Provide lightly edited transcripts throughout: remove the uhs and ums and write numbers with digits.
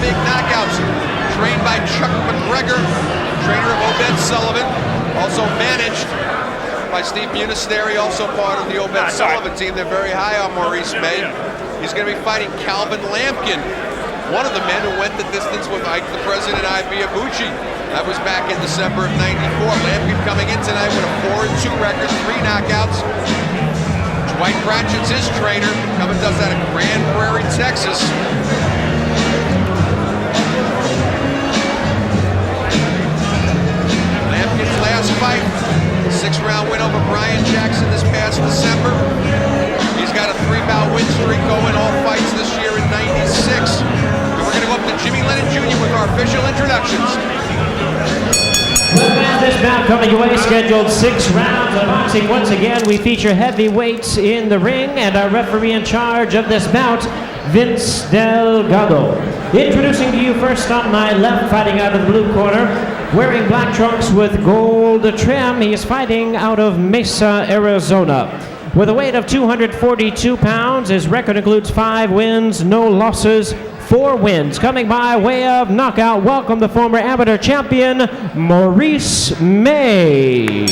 big knockouts. Trained by Chuck McGregor, trainer of Obed Sullivan. Also managed by Steve Munisteri, also part of the Obed Sullivan team. They're very high on Maurice May. He's going to be fighting Calvin Lampkin, one of the men who went the distance with Ike the President Ibeabuchi. That was back in December of '94. Lampkin coming in tonight with a 4-2 record, 3 knockouts. Dwight Pratchett's his trainer. Coming does that at Grand Prairie, Texas. Lampkin's last fight, 6-round win over Brian Jackson this past December. He's got a 3-bout win streak going, all fights this year in '96. And we're going to go up to Jimmy Lennon Jr. with our official introductions. Well, this bout coming your way, scheduled 6 rounds of boxing. Once again, we feature heavyweights in the ring, and our referee in charge of this bout, Vince Delgado. Introducing to you first on my left, fighting out of the blue corner, wearing black trunks with gold trim. He is fighting out of Mesa, Arizona. With a weight of 242 pounds, his record includes 5 wins, no losses, 4 wins. Coming by way of knockout, welcome the former amateur champion, Maurice May.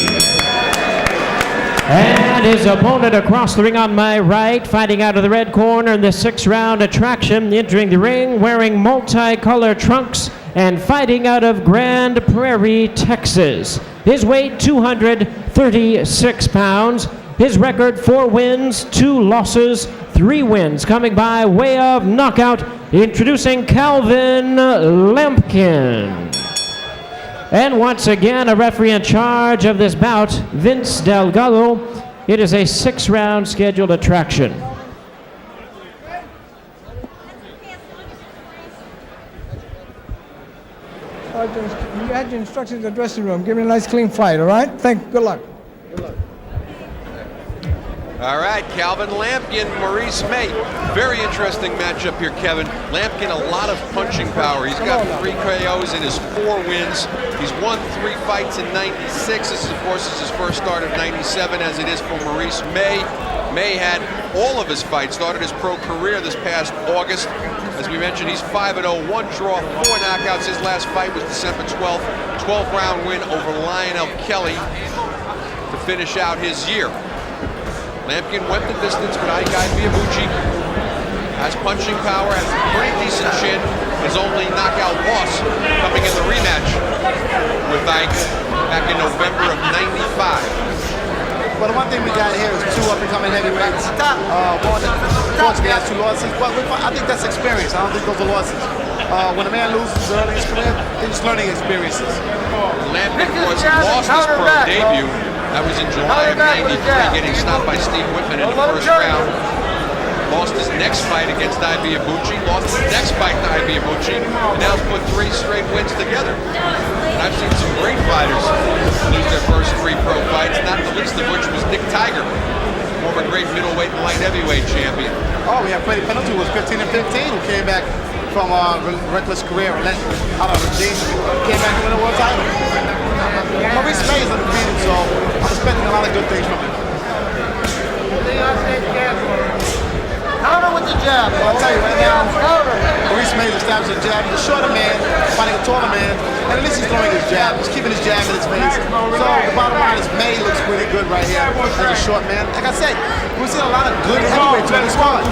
And his opponent across the ring on my right, fighting out of the red corner in the 6-round attraction, entering the ring wearing multicolored trunks and fighting out of Grand Prairie, Texas. His weight, 236 pounds. His record, 4 wins, 2 losses, 3 wins. Coming by way of knockout, introducing Calvin Lampkin. And once again, a referee in charge of this bout, Vince Delgado. It is a 6-round scheduled attraction. You had your instructions in the dressing room. Give me a nice clean fight, all right? Good luck. Good luck. All right, Calvin Lampkin, Maurice May. Very interesting matchup here, Kevin. Lampkin, a lot of punching power. He's got 3 KOs in his 4 wins. He's won 3 fights in '96. This, of course, is his first start of '97, as it is for Maurice May. May had all of his fights, started his pro career this past August. As we mentioned, he's 5-0, 1 draw, 4 knockouts. His last fight was December 12th, 12-round win over Lionel Kelly to finish out his year. Lampkin went the distance with Ike Ibeabuchi. Has punching power, has a pretty decent chin. His only knockout loss coming in the rematch with Ike back in November of '95. Well, the one thing we got here is 2 up-and-coming heavyweights. Unfortunately, has 2 losses, but I think that's experience. I don't think those are losses. When a man loses early in his career, they're just learning experiences. Lampkin, of course, lost his pro debut. That was in July of '93, getting stopped by Steve Whitman in the first round. Lost his next fight against Ibeabuchi, lost his next fight to Ibeabuchi, and now has put 3 straight wins together. And I've seen some great fighters lose their first 3 pro fights, not the least of which was Dick Tiger, former great middleweight and light heavyweight champion. Oh, we have Freddie Pendleton, who was 15 and 15, who came back from a reckless career and let out of the James, came back to win a world title. Maurice May is undefeated, so I'm expecting a lot of good things from him. Counter with the jab. Well, I'll tell you right now, Maurice May is establishing a jab. He's a shorter man, fighting a taller man, and at least he's throwing his jab. He's keeping his jab in his face. So the bottom line is May looks pretty good right here as a short man. Like I said, we've seen a lot of good heavyweights on this card.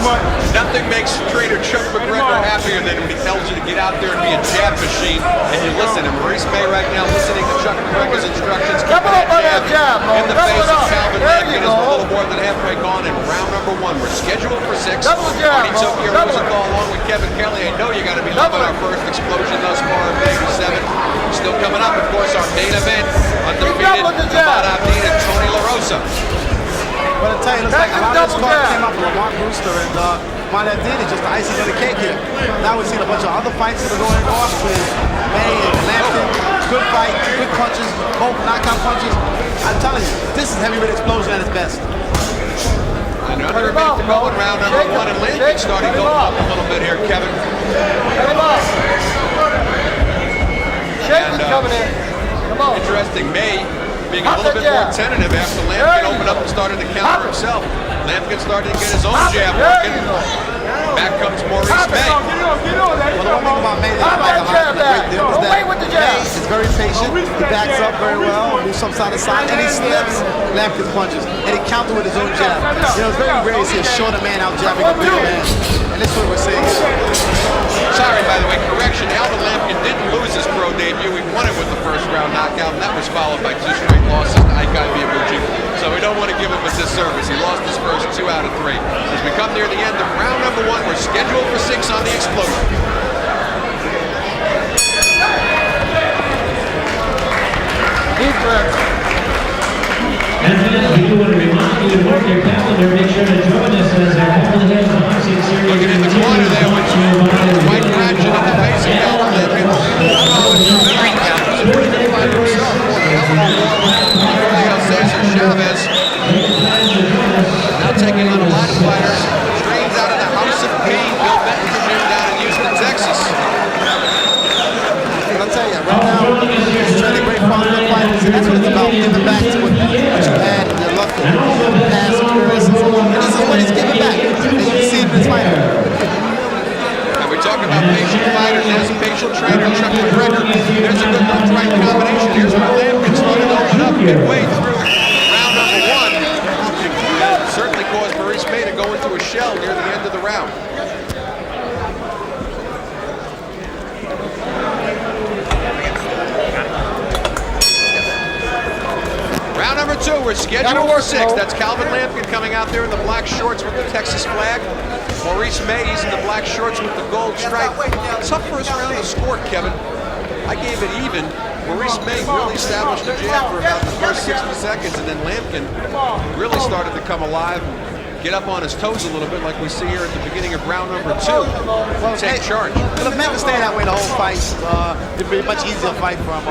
Nothing makes trainer Chuck McGregor happier than when he tells you to get out there and be a jab machine, and you listen. And Maurice May right now listening to Chuck McGregor's instructions, keeping that jab in the face of Calvin Lampkin. Is a little more than halfway gone in round number 1. We're scheduled for 6. Marty Tokyo Rosenthal along with Kevin Kelly. I know you got to be loving our first explosion thus far of '87. Still coming up, of course, our main event, undefeated Ahmad Abdin and Tony La Rosa. But I tell you, it looks like a lot of this card came out from Lamont Brewster, and Ahmad Abdin is just the icing on the cake here. Now we've seen a bunch of other fights that are going on with May and Lampkin. Good fight, good punches, both knockout punches. I'm telling you, this is heavyweight explosion at its best. Another minute to go in round number 1, and Lampkin starting to go up a little bit here, Kevin. Coming in. Come on. Interesting, May being a little bit more tentative after Lampkin opened up and started to counter himself. Lampkin started to get his own jab working. Back comes Maurice May. Well, the one thing about May May is very patient. He backs up very well, moves some side to side, and he slips Lampkin's punches. And he counters with his own jab. You know, it's very rare to see a shorter man out jabbing a bigger man. And this is what we're seeing. Sorry, by the way, correction. Alvin Lampkin didn't lose his pro debut. He won it with the first round knockout, and that was followed by 2 straight losses to Aikai Miyabuchi. So we don't want to give him a disservice. He lost his first 2 out of 3. As we come near the end of round number 1, we're scheduled for 6 on the Explosion. And we do want to remind you to mark your calendar. Make sure to join us as our Beverly Hills Boxing Series. Looking in the corner there with White Ratchet in the face of Alvin Lampkin. Cesar Chavez now taking on a lot of fighters. Trains out of the House of Pain, Bill Benton's gym down in Houston, Texas. But I'll tell you, right now, he's trying to break part of the fighters, and that's what it's about, giving back to what you had in your luck in the past experiences. And this is what he's giving back, as you see in this fight. And we talk about patient fighters. There's a patient trainer, Chuck McGregor. There's a good left-right combination. Here's where Lampkin started to open up midway through round number 1. And certainly caused Maurice May to go into a shell near the end of the round. Round number 2, we're scheduled for 6. That's Calvin Lampkin coming out there in the black shorts with the Texas flag. Maurice May, he's in the black shorts with the gold stripe. Tough first round of score, Kevin. I gave it even. Maurice May really established the jab for about the first 60 seconds, and then Lampkin really started to come alive and get up on his toes a little bit like we see here at the beginning of round number 2. Take charge. Well, if Matt was staying that way the whole fight, it'd be a much easier fight for him.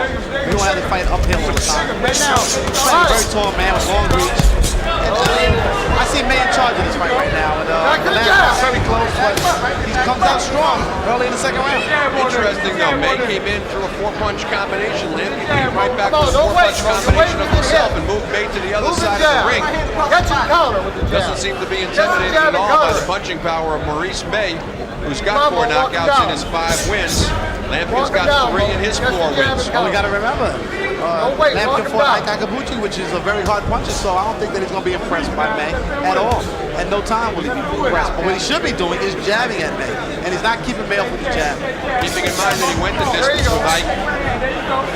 You don't have to fight uphill all the time. Right now, he's fighting a very tall man with long reach. And, I see May in charge of this fight right now. And Lampkin's very close, but he comes out strong early in the second round. Interesting though, May came in through a 4-punch combination. Lampkin came right back with a 4-punch combination of himself and moved May to the other side of the ring. Doesn't seem to be intimidated at all by the punching power of Maurice May, who's got 4 knockouts in his 5 wins. Lampkin's got 3 in his 4 wins. Well, we got to remember, Lampkin fought Aikai Miyabuchi, which is a very hard puncher, so I don't think that he's going to be impressed by May at all. At no time will he be impressed. But what he should be doing is jabbing at May, and he's not keeping May off with the jab. Keeping in mind that he went the distance with Ike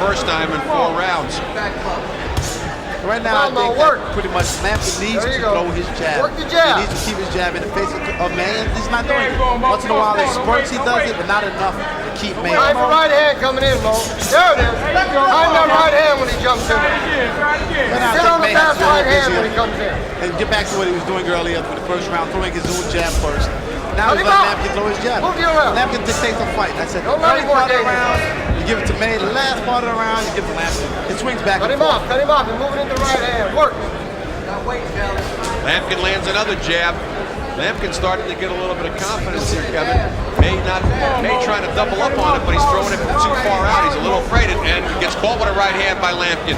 first time in 4 rounds. Right now, I think that pretty much Lampkin needs to throw his jab. He needs to keep his jab in the face of May, and he's not doing it. Once in a while, in spurts he does it, but not enough to keep May. Time for right hand coming in, Mo. There it is. Time that right hand when he jumps in. Get on the fast right hand when he comes in. And get back to what he was doing earlier for the first round, throwing his own jab first. Now he's letting Lampkin throw his jab. Lampkin dictates the fight. I said, the early part of the round, you give it to May. The last part of the round, you give it to Lampkin. It swings back and forth. Cut him off, and moving into the right hand. Work. Lampkin lands another jab. Lampkin starting to get a little bit of confidence here, Kevin. May trying to double up on it, but he's throwing it from too far out. He's a little afraid and gets caught with a right hand by Lampkin.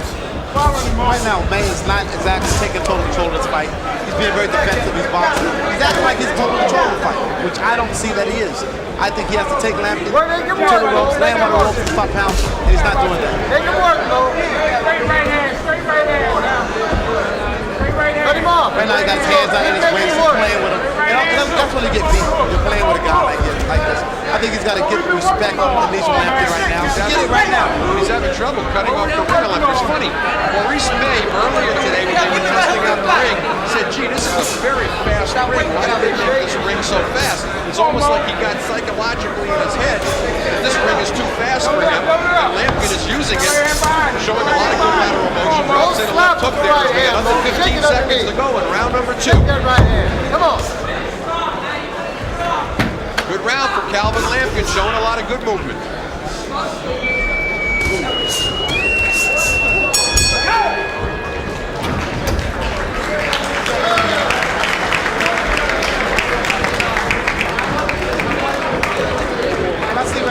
Right now, May is not exactly taking total control of this fight. He's being very defensive. He's boxing. He's acting like he's total control of the fight, which I don't see that he is. I think he has to take Lampkin to the ropes, land on the ropes, and stop pounding, and he's not doing that. Make him work, Mo. Straight right hand. Straight right hand. Cut him off. Right now, he got his hands out in his waist. He's playing with him. You know, that's when you get beat. You're playing with a guy like this. I think he's got to get respect on Lampkin right now. Get it right now. He's having trouble cutting off the ring left. It's funny. Maurice May earlier today, when they were testing out the ring, said, "Gee, this is a very fast ring. Why did they make this ring so fast?" It's almost like he got psychologically in his head that this ring is too fast for him. And Lampkin is using it, showing a lot of good lateral motion. Drops in a left hook there. We got another 15 seconds to go in round number 2. Come on. Good round for Calvin Lampkin, showing a lot of good movement.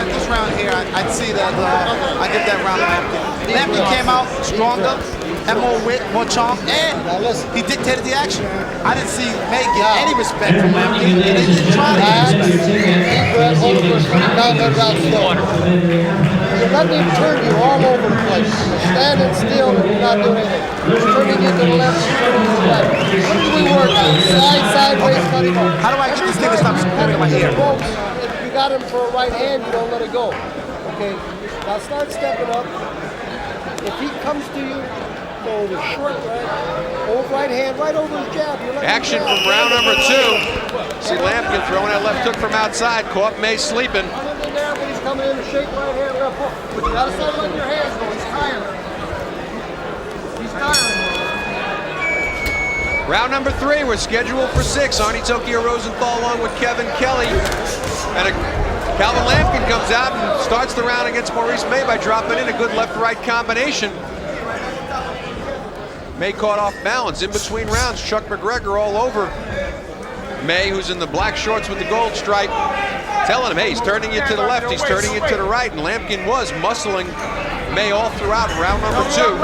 This round here, I'd see that I give that round to Lampkin. Lampkin came out stronger, had more wit, more charm, and he dictated the action. I didn't see May get any respect from Lampkin, and they didn't try to get respect. letting him turn you all over the place. You're standing still and you're not doing anything. He's turning you to the left, he's turning you to the right. What do we work on? Slide sideways, cut him off. How do I get this thing to stop screaming in my ear? Folks, if you got him for a right hand, you don't let it go. Okay? Now start stepping up. If he comes to you, go the short right, old right hand, right over his jab. Action from round number 2. See Lampkin throwing that left hook from outside. Caught May sleeping. Coming in there, but he's coming in to shake right hand, left hook. But you gotta start letting your hands go. He's tiring. He's tiring. Round number 3, we're scheduled for 6. Arnie Tokyo Rosenthal along with Kevin Kelly. And Calvin Lampkin comes out and starts the round against Maurice May by dropping in a good left-right combination. May caught off balance. In between rounds, Chuck McGregor all over May, who's in the black shorts with the gold stripe, telling him, hey, he's turning you to the left, he's turning you to the right. And Lampkin was muscling May all throughout round number 2.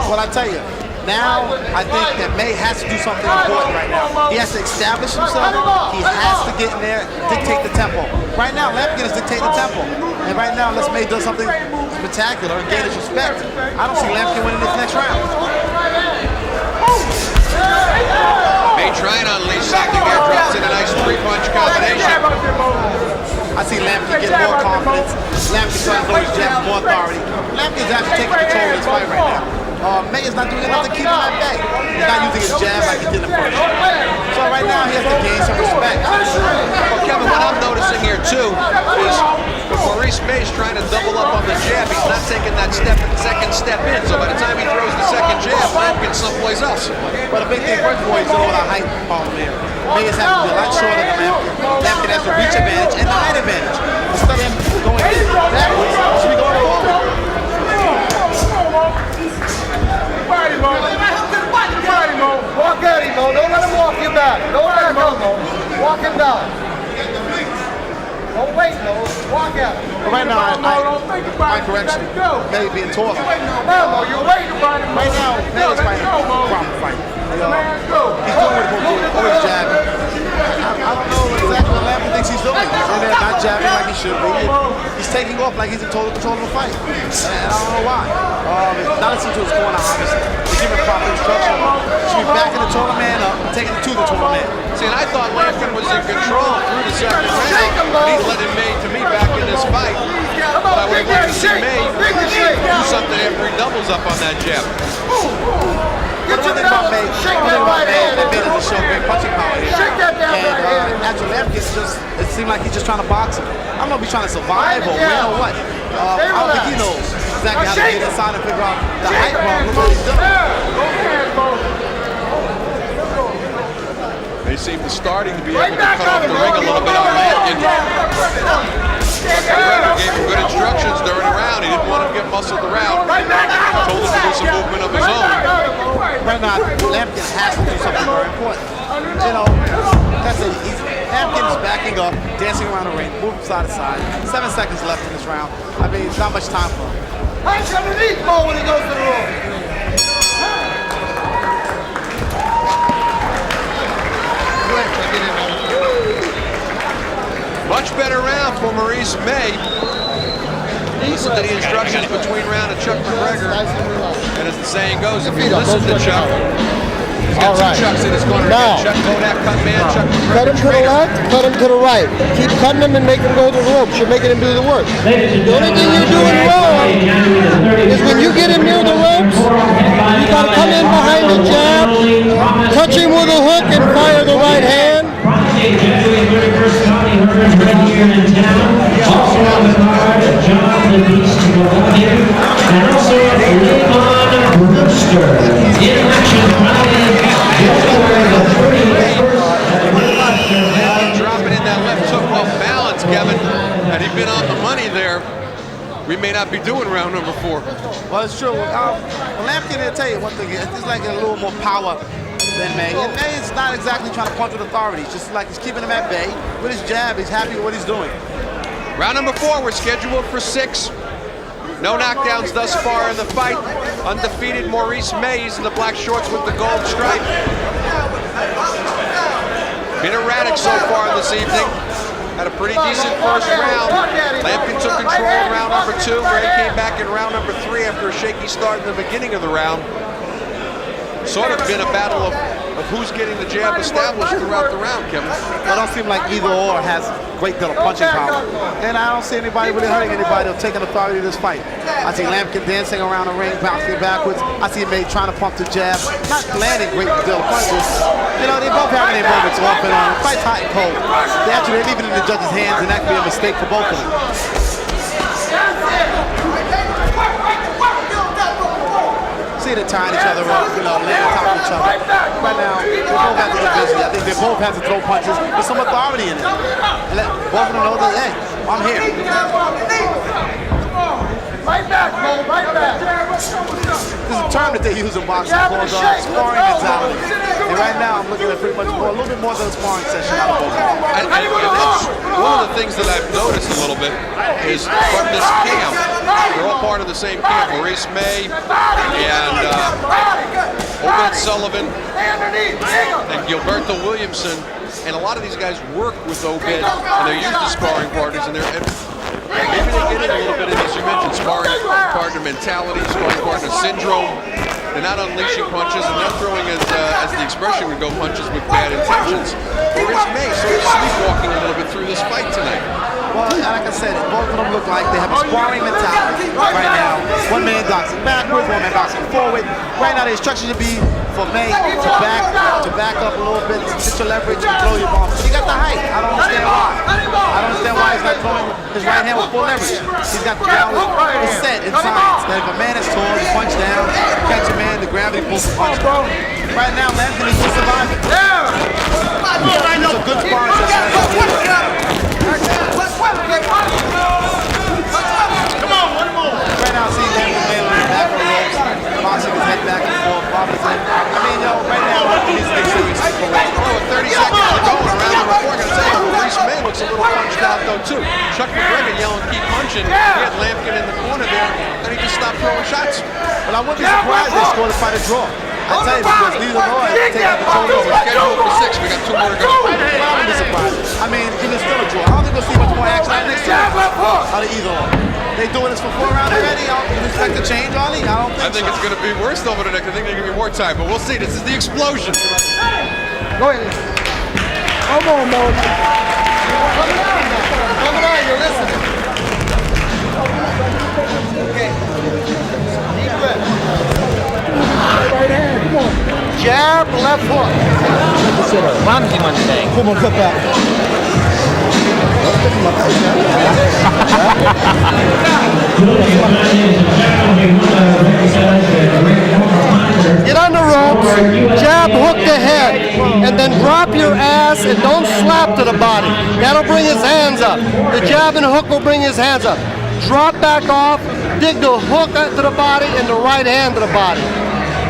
Well, I tell you, now I think that May has to do something important right now. He has to establish himself. He has to get in there, dictate the tempo. Right now, Lampkin is dictating the tempo. And right now, unless May does something spectacular and gain his respect, I don't see Lampkin winning this next round. May trying to unleash second gear, drops in a nice 3-punch combination. I see Lampkin get more confidence. Lampkin trying to throw his jab with more authority. Lampkin's actually taking control of his fight right now. May is not doing enough to keep him at bay. He's not using his jab like he did in the first round. So right now he has to gain some respect. Well, Kevin, what I'm noticing here too is Maurice May's trying to double up on the jab. He's not taking that second step in. So by the time he throws the second jab, Lampkin's someplace else. But the big thing for boys is all the height problem here. May is having to be a lot shorter than Lampkin. Lampkin has the reach advantage and the height advantage. Instead of him going backwards, he should be going forward. Walk at him, Mo. Don't let him walk you back. Don't let him go, Mo. Walk him down. Don't wait, Mo. Walk at him. But right now, my correction, May being taller. No, you're waiting about him. Right now, May is fighting a proper fight. He's doing what he's going to do, always jabbing. I don't know exactly what Lampkin thinks he's doing. He's in there not jabbing like he should be. He's taking off like he's in total control of the fight. And I don't know why. Not listening to his corner, obviously. They're giving proper instruction. Should be backing the taller man up and taking it to the taller man. See, and I thought Lampkin was in control through the second round. He's letting May, to me, back in this fight. But I would like to see May do something after he doubles up on that jab. But one thing about May, that May doesn't show great punching power here. And actually, Lampkin it seemed like he's just trying to box him. I don't know if he's trying to survive or win or what. I don't think he knows exactly how to get inside and figure out the height problem. Look what he's doing. They seem to starting to be able to cut off the ring a little bit on Lampkin. McGregor gave him good instructions during the round. He didn't want him to get muscled around. Told him to do some movement of his own. Right now, Lampkin has to do something very important. You know, Lampkin is backing up, dancing around the ring, moving side to side. 7 seconds left in this round. I mean, it's not much time for him. Punch underneath Mo when he goes to the room. Much better round for Maurice May. Listen to the instructions between round of Chuck McGregor. And as the saying goes, if you listen to Chuck, he's got two Chucks in his corner. Chuck Kodak, cut man, Chuck McGregor. Cut him to the left, cut him to the right. Keep cutting him and make him go to the ropes. You're making him do the work. The only thing you're doing wrong is when you get him near the ropes, you got to come in behind the jab, touch him with a hook, and fire the right hand. Also on the card, John the Beast Lampkin, and also Leon Brewster. In action, dropping in that left hook off balance, Kevin. Had he been on the money there, we may not be doing round number 4. Well, it's true. Lampkin, I'll tell you one thing. It's like a little more power than May. And May is not exactly trying to punch with authority. It's just like he's keeping him at bay. With his jab, he's happy with what he's doing. Round number 4, we're scheduled for 6. No knockdowns thus far in the fight. Undefeated Maurice May in the black shorts with the gold stripe. Been erratic so far this evening. had a pretty decent first round. Lampkin took control in round number 2. Ray came back in round number 3 after a shaky start in the beginning of the round. Sort of been a battle of who's getting the jab established throughout the round, Kevin. Well, it don't seem like either or has great deal of punching power. And I don't see anybody really hurting anybody or taking authority in this fight. I see Lampkin dancing around the ring, bouncing backwards. I see May trying to pump the jab, not landing great deal of punches. You know, they both having their moments off and on. The fight's hot and cold. They're leaving it in the judges' hands, and that could be a mistake for both of them. See they're tying each other up, you know, laying on top of each other. Right now, they both have to get busy. I think they both have to throw punches with some authority in it. And let both of them know that, hey, I'm here. Right back, Mo, right back. This is a term that they use in boxing called sparring mentality. And right now, I'm looking at pretty much more, a little bit more than a sparring session out of both of them. And that's one of the things that I've noticed a little bit is from this camp, they're all part of the same camp. Maurice May and Obed Sullivan and Gilberto Williamson. And a lot of these guys work with Obed, and they're used to sparring partners, and maybe they get in a little bit of, as you mentioned, sparring partner mentality, sparring partner syndrome. They're not unleashing punches, and they're throwing, as the expression would go, punches with bad intentions. Maurice May sort of sleepwalking a little bit through this fight tonight. Well, like I said, both of them look like they have a sparring mentality right now. One man boxing backwards, one man boxing forward. Right now, the instruction should be for May to back up a little bit, get your leverage, and throw your bombs. But he got the height. I don't understand why. I don't understand why he's not throwing his right hand with full leverage. He's got the power. It's set in science that if a man is tall, you punch down, catch a man, the gravity pulls the punch down. Right now, Lampkin is just surviving. It's a good sparring session. Come on, one more. Right now, see Lampkin laying on the back of the ropes, boxing his head back and forth, bobbing his head. I mean, yo, right now, Lampkin needs to make sure he's full weight. Oh, with 30 seconds to go in round number 4, I'm going to tell you, Maurice May looks a little punched out, though, too. Chuck McGregor yelling, keep punching. He had Lampkin in the corner there, then he just stopped throwing shots. But I wouldn't be surprised they scored a fight a draw. I tell you, because neither one have taken control over. We're scheduled for 6. We got 2 more to go. I wouldn't be surprised. I mean, even still a draw. I don't think we'll see much more action out of next year. Out of either one. They doing this for 4 rounds already. I don't expect a change, Ollie. I don't think it's going to be worse over the next. I think there's going to be more time, but we'll see. This is the explosion. Go ahead. Come on, Mo. Come on, you're listening. Okay. Deep breath. Right hand, come on. Jab, left hook. Come on, cut back. Get on the ropes, jab, hook the head, and then drop your ass and don't slap to the body. That'll bring his hands up. The jab and hook will bring his hands up. Drop back off, dig the hook to the body and the right hand to the body.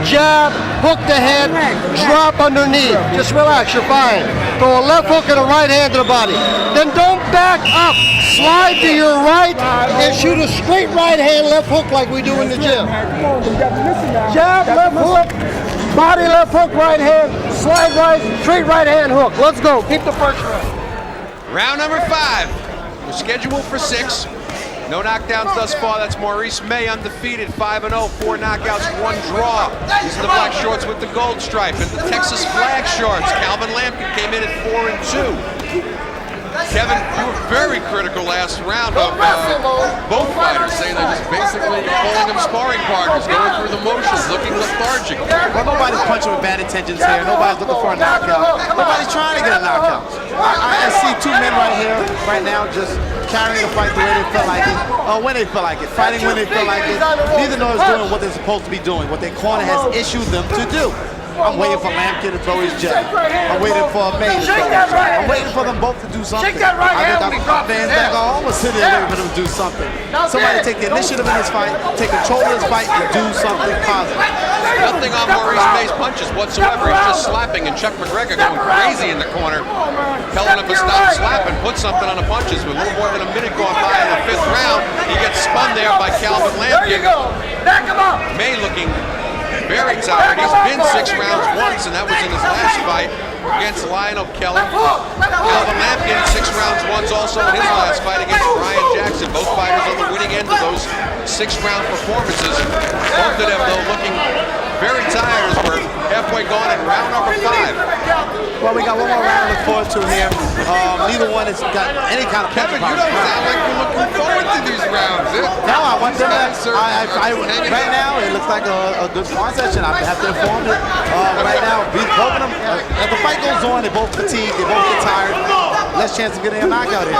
Jab, hook the head, drop underneath. Just relax, you're fine. Throw a left hook and a right hand to the body. Then don't back up. Slide to your right and shoot a straight right hand left hook like we do in the gym. Jab, left hook, body left hook, right hand, slide right, straight right hand hook. Let's go. Keep the pressure up. Round number 5. We're scheduled for 6. No knockdowns thus far. That's Maurice May, undefeated, 5-0, 4 knockouts, 1 draw. These are the black shorts with the gold stripe and the Texas flag shorts. Calvin Lampkin came in at 4-2. Kevin, you were very critical last round of both fighters, saying they're just basically calling them sparring partners, going through the motions, looking lethargic. Well, nobody's punching with bad intentions here. Nobody's looking for a knockout. Nobody's trying to get a knockout. I see 2 men right here, right now, just carrying the fight the way they feel like it, or when they feel like it, fighting when they feel like it. Neither knows doing what they're supposed to be doing, what their corner has issued them to do. I'm waiting for Lampkin to throw his jab. I'm waiting for May to throw his jab. I'm waiting for them both to do something. I think our fans back are almost sitting there waiting for them to do something. Somebody take the initiative in this fight, take control of this fight, and do something positive. Nothing on Maurice May's punches whatsoever. He's just slapping, and Chuck McGregor going crazy in the corner, telling him to stop slapping, put something on the punches. With a little more than a minute gone by in the 5th round, he gets spun there by Calvin Lampkin. There you go. Back him up. May looking very tired. He's been 6 rounds once, and that was in his last fight against Lionel Kelly. Calvin Lampkin, 6 rounds once also in his last fight against Ryan Jackson. Both fighters on the winning end of those 6-round performances. Both of them, though, looking very tired as we're halfway gone in round number 5. Well, we got one more round to look forward to here. Neither one has got any kind of Kevin, you don't sound like you're looking forward to these rounds. No, I want them right now, it looks like a good sparring session. I have to inform you. Right now, both of them, as the fight goes on, they both fatigue, they both get tired. Less chance of getting a knockout here.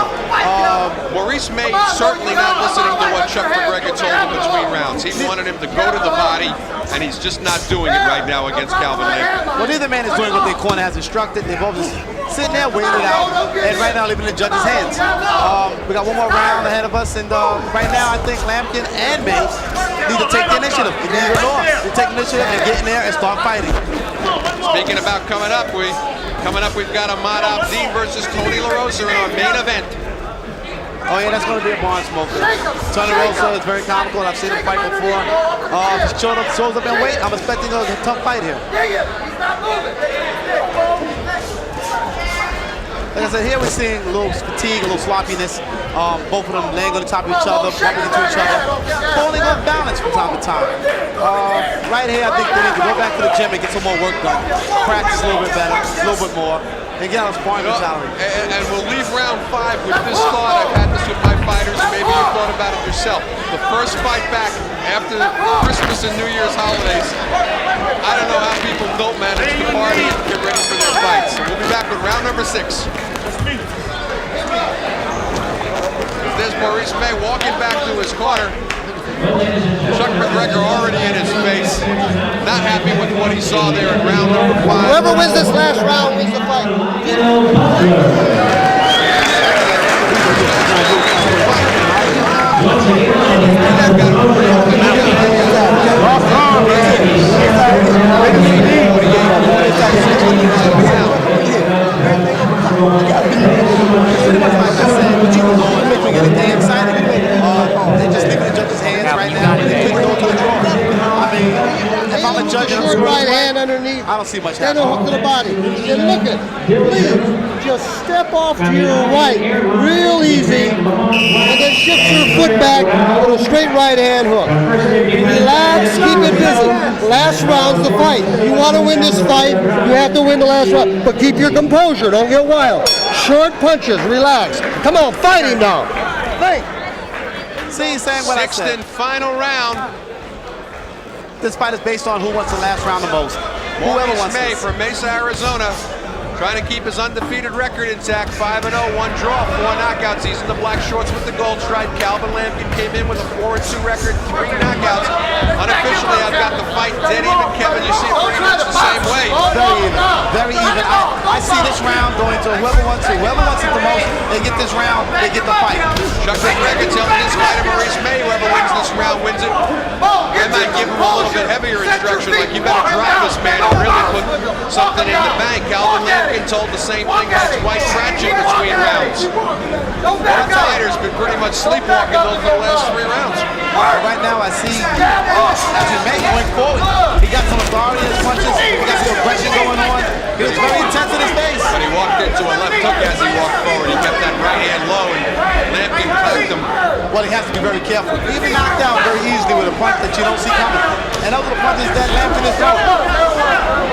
Maurice May certainly not listening to what Chuck McGregor told him between rounds. He wanted him to go to the body, and he's just not doing it right now against Calvin Lampkin. Well, neither man is doing what their corner has instructed. They're both just sitting there waiting it out, and right now leaving the judges' hands. We got one more round ahead of us, and right now I think Lampkin and May need to take the initiative. They need to north. They take the initiative and get in there and start fighting. Speaking about coming up, we've got Ahmad Abdeen versus Tony La Rosa in our main event. Oh yeah, that's going to be a barn smoker. Tony La Rosa is very comical, and I've seen him fight before. Shows up in weight. I'm expecting a tough fight here. Like I said, here we're seeing a little fatigue, a little sloppiness. Both of them laying on the top of each other, bumping into each other, falling off balance from time to time. Right here, I think they need to go back to the gym and get some more work done. Practice a little bit better, a little bit more, and get on sparring mentality. And we'll leave round 5 with this thought. I've had this with my fighters, and maybe you thought about it yourself. The first fight back after Christmas and New Year's holidays, I don't know how people don't manage to party and get ready for their fights. So we'll be back with round number 6. There's Maurice May walking back to his corner. Chuck McGregor already in his face. Not happy with what he saw there in round number 5. Whoever wins this last round wins the fight. They're just leaving the judges' hands right now. They couldn't go to the draw. I mean, if I'm a judge, Short right hand underneath. I don't see much Then a happening. hook to the body. Then look it. Please, just step off to your right, real easy, and then shift your foot back with a straight right hand hook. Relax, keep it busy. Last round's the fight. You want to win this fight, you have to win the last round. But keep your composure, don't get wild. Short punches, relax. Come on, fight him now. Think. See, he's saying what I 6th said. and final round. This fight is based on who wants the last round the most. Whoever Maurice wants May this. from Mesa, Arizona, trying to keep his undefeated record intact. 5-0, 1 draw, 4 knockouts. He's in the black shorts with the gold stripe. Calvin Lampkin came in with a 4-2 record, 3 knockouts. Unofficially, I've got the fight dead even. Kevin, you see it pretty much the same way. Very even. Very even. I see this round going to whoever wants it the most. They get this round, they get the fight. Chuck McGregor telling his fighter Maurice May, whoever wins this round wins it. They might give him a little bit heavier instruction, like you better drop this man and really put something in the bank. Calvin Lampkin told the same thing against White Cratchit between rounds. Both fighters been pretty much sleepwalking those the last 3 rounds. Right now, I see as he May going forward. He got some authority in his punches. He got some aggression going on. He was very intense in his face. But he walked into a left hook as he walked forward. He kept that right hand low, and Lampkin cracked him. Well, he has to be very careful. He even knocked out very easily with a punch that you don't see coming. And those are the punches that Lampkin is throwing.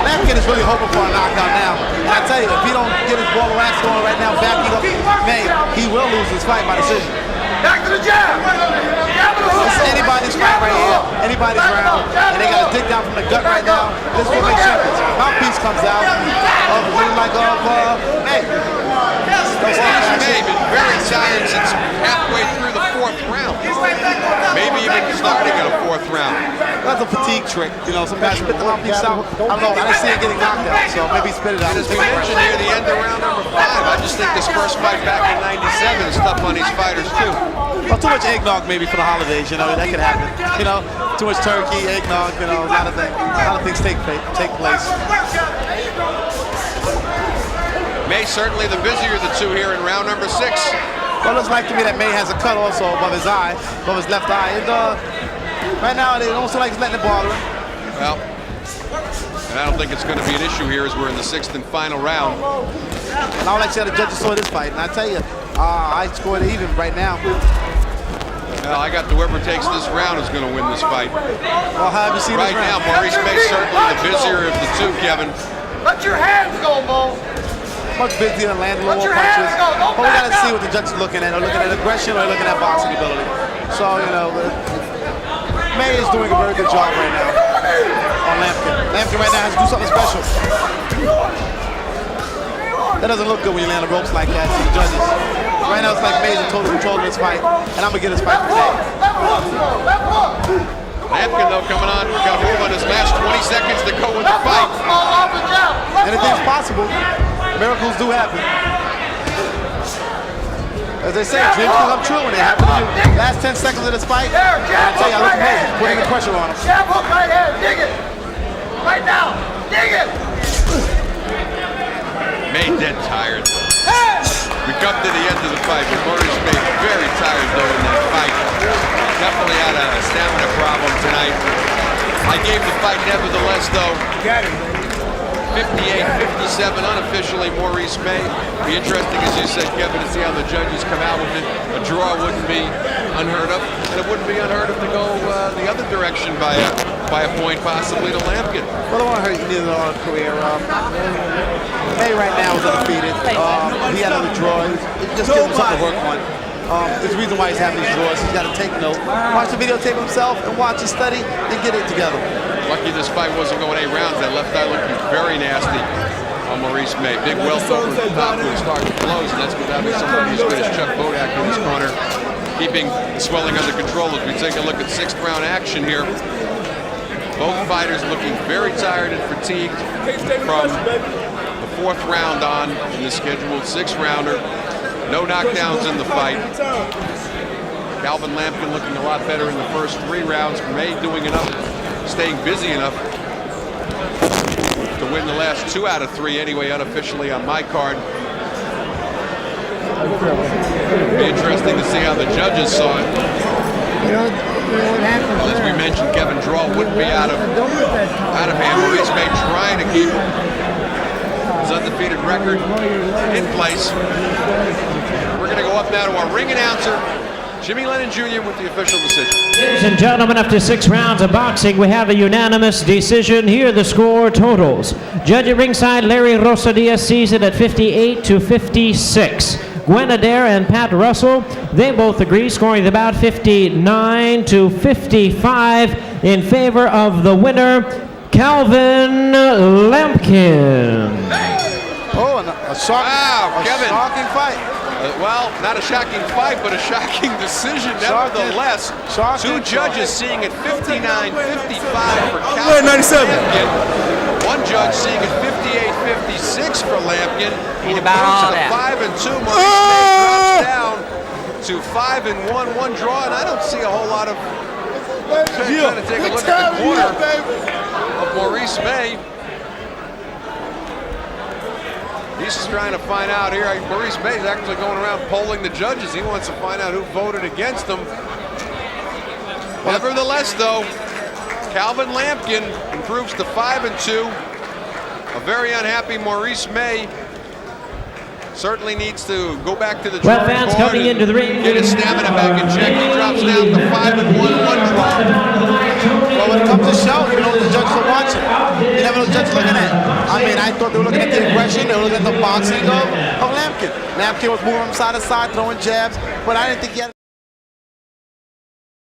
Lampkin is really hoping for a knockout now. And I tell you, if he don't get his ball of wax going right now, backing up May, he will lose this fight by decision. Back to the jab. This is anybody's fight right here, anybody's round, and they got to dig down from the gut right now. This is what makes champions. Mouthpiece comes out of May. Maurice May been very tired since halfway through the 4th round. Maybe even starting in a 4th round. That's a fatigue trick. You know, some guys spit the mouthpiece out. I don't know. I didn't see it getting knocked out, so maybe he spit it out. And as we mentioned here, the end of round number 5, I just think this first fight back in '97 is tough on these fighters too. Well, too much eggnog maybe for the holidays, you know, that could happen. You know, too much turkey, eggnog, you know, a lot of things take place. May certainly the busier of the two here in round number 6. Well, it looks like to me that May has a cut also above his eye, above his left eye. And right now, they don't seem like he's letting it bother him. Well, And I don't think it's going to be an issue here as we're in the 6th and final round. And I would like to say the judges saw this fight, and I tell you, I scored even right now. Well, I got whoever takes this round is going to win this fight. Well, how have you seen Right this round? now, Maurice May certainly the busier of the two, Kevin. Let your hands go, Mo. Much busier and landing Let more your punches. hands go. Don't But we got to back see up. what the judges are looking at. They're looking at aggression or they're looking at boxing ability. So, you know, May is doing a very good job right now on Lampkin. Lampkin right now has to do something special. That doesn't look good when you land the ropes like that to the judges. Right now it's like May's in total control of this fight, and I'm going to get this fight for May. Lampkin, though, coming on. Got to move on his last 20 seconds to go with the fight. Anything's possible. Miracles do happen. As they say, dreams can come true when they happen to you. Last 10 seconds of this fight, I tell you, I look amazing, putting the pressure on him. Jab hook right hand, dig it. Right now, dig it. May dead tired. We come to the end of the fight, but Maurice May very tired though in that fight. Definitely had a stamina problem tonight. I gave the fight nevertheless though. 58-57 unofficially Maurice May. Be interesting, as you said, Kevin, to see how the judges come out with it. A draw wouldn't be unheard of, and it wouldn't be unheard of to go the other direction by a point, possibly to Lampkin. Well, I don't want to hurt neither on his career. May right now is undefeated. He had other draws. It just gives him something to work on. There's a reason why he's having these draws. He's got to take note, watch the videotape himself, and watch and study, and get it together. Lucky this fight wasn't going 8 rounds. That left eye looking very nasty on Maurice May. Big welt over the top to his start to close, and that's without having somebody as good as Chuck Bodak in his corner, keeping the swelling under control. As we take a look at 6th round action here, both fighters looking very tired and fatigued from the 4th round on in the scheduled 6th rounder. No knockdowns in the fight. Calvin Lampkin looking a lot better in the first 3 rounds. May doing enough, staying busy enough to win the last 2 out of 3 anyway, unofficially on my card. Be interesting to see how the judges saw it. You know what happens As we mentioned, Kevin, draw wouldn't be out of hand. Maurice May trying to keep his undefeated record in place. We're going to go up now to our ring announcer, Jimmy Lennon Jr. with the official decision. Ladies and gentlemen, after 6 rounds of boxing, we have a unanimous decision. Here are the score totals. Judge at ringside, Larry Rosadias sees it at 58-56. Gwen Adair and Pat Russell, they both agree, scoring the bout 59-55 in favor of the winner, Calvin Lampkin. Oh, and a shocking fight. Well, not a shocking fight, but a shocking decision nevertheless. Two judges seeing it 59-55 for Calvin Lampkin. One judge seeing it 58-56 for Lampkin. Who improves to 5-2. Maurice May drops down to 5-1, 1 draw, and I don't see a whole lot of... Trying to take a look at the corner of Maurice May. He's just trying to find out here. Maurice May is actually going around polling the judges. He wants to find out who voted against him. Nevertheless, though, Calvin Lampkin improves to 5-2. A very unhappy Maurice May certainly needs to go back to the drawing board. Fans coming into the ring. Get his stamina back in check. He drops down to 5-1, 1 draw. Well, when it comes to show, you know what the judges are watching. You never know what the judges are looking at. I mean, I thought they were looking at the aggression, they were looking at the boxing of Lampkin. Lampkin was moving from side to side, throwing jabs, but I didn't think he had